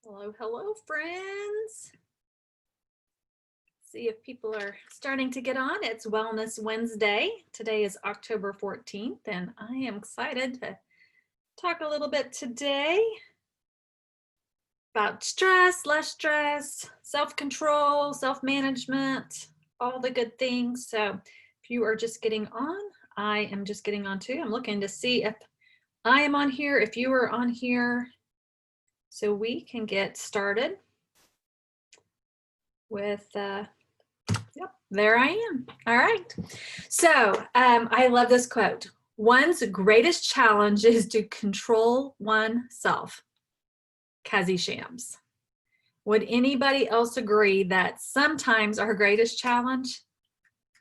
Hello, hello, friends. See if people are starting to get on. It's Wellness Wednesday. Today is October 14th, and I am excited to talk a little bit today about stress, less stress, self-control, self-management, all the good things. So if you are just getting on, I am just getting on too. I'm looking to see if I am on here, if you are on here, so we can get started with yep, there I am. All right. So I love this quote. One's greatest challenge is to control oneself. Kazi Shams. Would anybody else agree that sometimes our greatest challenge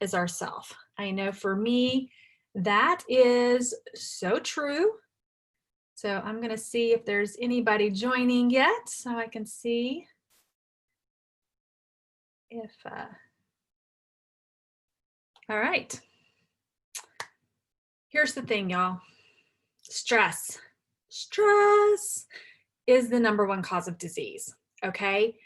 is ourself? I know for me, that is so true. So I'm going to see if there's anybody joining yet so I can see if all right. Here's the thing, y'all. Stress. Stress is the #1 cause of disease, okay?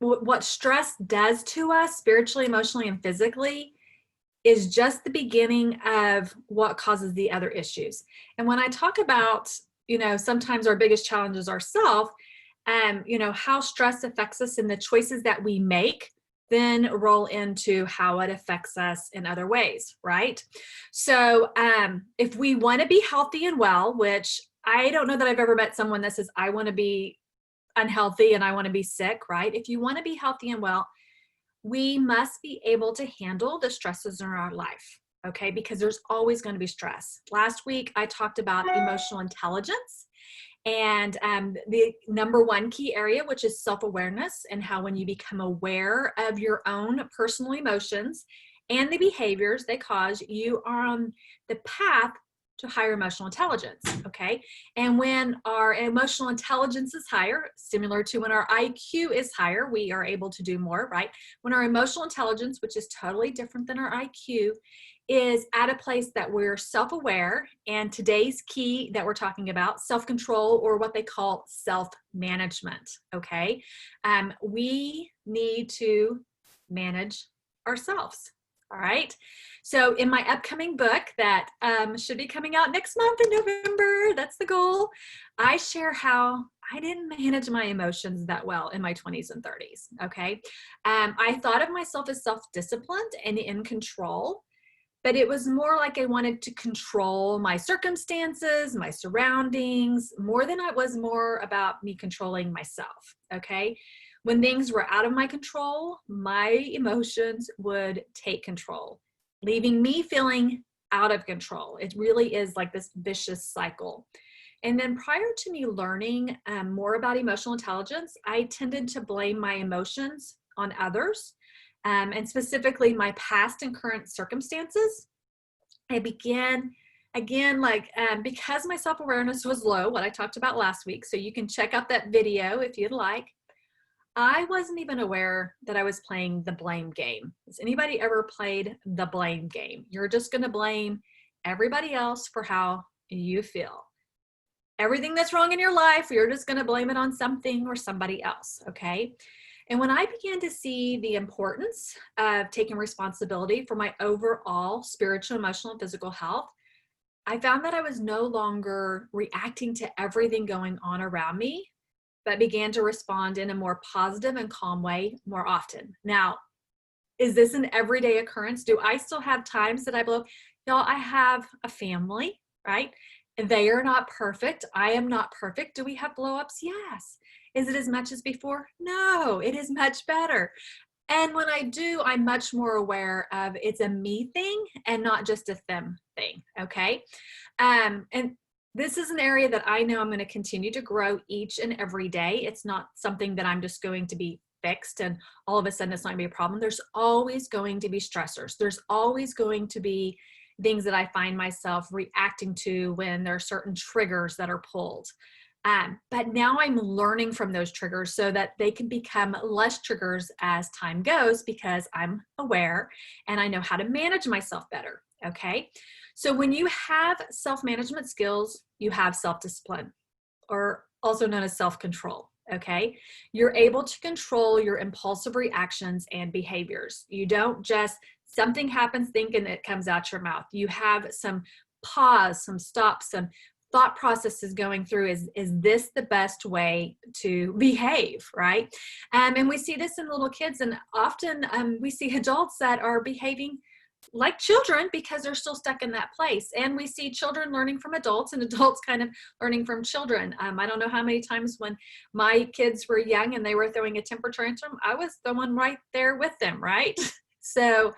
What stress does to us spiritually, emotionally, and physically is just the beginning of what causes the other issues. And when I talk about, sometimes our biggest challenge is ourselves, how stress affects us and the choices that we make then roll into how it affects us in other ways, right? So if we want to be healthy and well, which I don't know that I've ever met someone that says, I want to be unhealthy and I want to be sick, right? If you want to be healthy and well, we must be able to handle the stresses in our life, okay? Because there's always going to be stress. Last week, I talked about emotional intelligence and the #1 key area, which is self-awareness, and how when you become aware of your own personal emotions and the behaviors they cause, you are on the path to higher emotional intelligence, okay? And when our emotional intelligence is higher, similar to when our IQ is higher, we are able to do more, right? When our emotional intelligence, which is totally different than our IQ, is at a place that we're self-aware, and today's key that we're talking about, self-control, or what they call self-management, okay? We need to manage ourselves, all right? So in my upcoming book that should be coming out next month in November, that's the goal, I share how I didn't manage my emotions that well in my 20s and 30s, okay? I thought of myself as self-disciplined and in control, but it was more like I wanted to control my circumstances, my surroundings, more than it was more about me controlling myself, okay? When things were out of my control, my emotions would take control, leaving me feeling out of control. It really is like this vicious cycle. And then prior to me learning more about emotional intelligence, I tended to blame my emotions on others. And specifically my past and current circumstances. I began, again, because my self-awareness was low, what I talked about last week, so you can check out that video if you'd like, I wasn't even aware that I was playing the blame game. Has anybody ever played the blame game? You're just going to blame everybody else for how you feel. Everything that's wrong in your life, you're just going to blame it on something or somebody else, okay? And when I began to see the importance of taking responsibility for my overall spiritual, emotional, and physical health, I found that I was no longer reacting to everything going on around me, but began to respond in a more positive and calm way more often. Now, is this an everyday occurrence? Do I still have times that I blow? Y'all, I have a family, right? They are not perfect. I am not perfect. Do we have blow-ups? Yes. Is it as much as before? No, it is much better. And when I do, I'm much more aware of it's a me thing and not just a them thing, okay? And this is an area that I know I'm going to continue to grow each and every day. It's not something that I'm just going to be fixed and all of a sudden it's not going to be a problem. There's always going to be stressors. There's always going to be things that I find myself reacting to when there are certain triggers that are pulled. But now I'm learning from those triggers so that they can become less triggers as time goes because I'm aware and I know how to manage myself better, okay? So when you have self-management skills, you have self-discipline, or also known as self-control. Okay, you're able to control your impulsive reactions and behaviors. You don't just, something happens, thinking it comes out your mouth. You have some pause, some stop, some thought processes going through. Is this the best way to behave, right? And we see this in little kids, and often we see adults that are behaving like children because they're still stuck in that place. And we see children learning from adults and adults kind of learning from children. I don't know how many times when my kids were young and they were throwing a temper tantrum, I was the one right there with them, right? So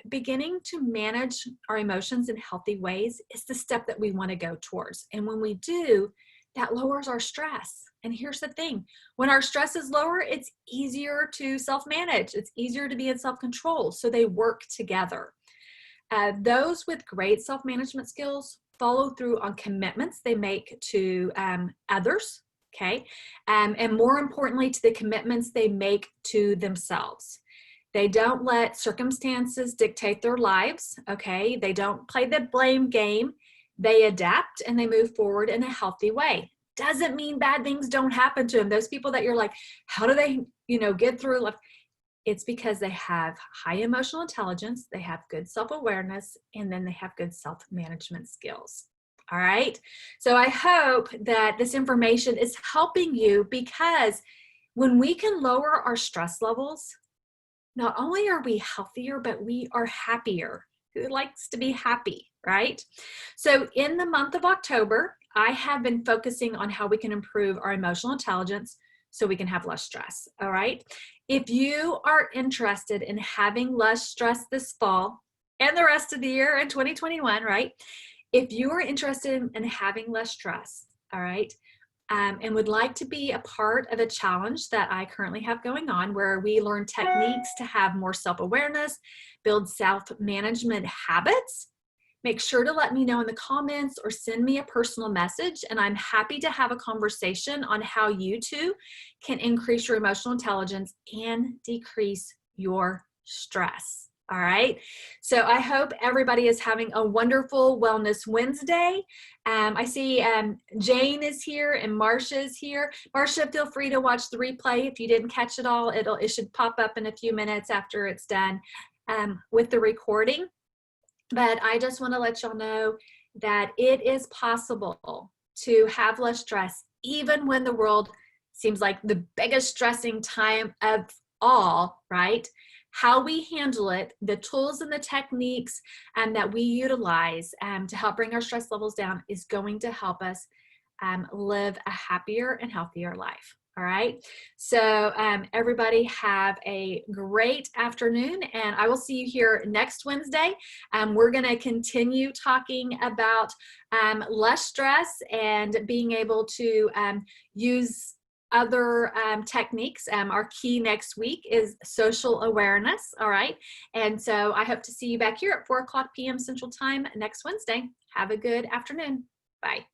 beginning to manage our emotions in healthy ways is the step that we want to go towards. And when we do, that lowers our stress. And here's the thing, when our stress is lower, it's easier to self-manage. It's easier to be in self-control. So they work together. Those with great self-management skills follow through on commitments they make to others, okay? And more importantly, to the commitments they make to themselves. They don't let circumstances dictate their lives, okay? They don't play the blame game. They adapt and they move forward in a healthy way. Doesn't mean bad things don't happen to them. Those people that you're like, how do they, get through life? It's because they have high emotional intelligence, they have good self-awareness, and then they have good self-management skills. All right. So I hope that this information is helping you, because when we can lower our stress levels, not only are we healthier, but we are happier. Who likes to be happy, right? So in the month of October, I have been focusing on how we can improve our emotional intelligence so we can have less stress, all right? If you are interested in having less stress this fall and the rest of the year in 2021, right? If you are interested in having less stress, all right, and would like to be a part of a challenge that I currently have going on, where we learn techniques to have more self-awareness, build self-management habits, make sure to let me know in the comments or send me a personal message, and I'm happy to have a conversation on how you too can increase your emotional intelligence and decrease your stress. All right. So I hope everybody is having a wonderful Wellness Wednesday. I see Jane is here and Marcia is here. Marcia, feel free to watch the replay. If you didn't catch it all, it should pop up in a few minutes after it's done with the recording. But I just want to let y'all know that it is possible to have less stress, even when the world seems like the biggest stressing time of all, right? How we handle it, the tools and the techniques that we utilize to help bring our stress levels down is going to help us live a happier and healthier life. All right. So everybody have a great afternoon, and I will see you here next Wednesday. We're going to continue talking about less stress and being able to use other techniques. Our key next week is social awareness. All right. And so I hope to see you back here at 4:00 p.m. Central Time next Wednesday. Have a good afternoon. Bye.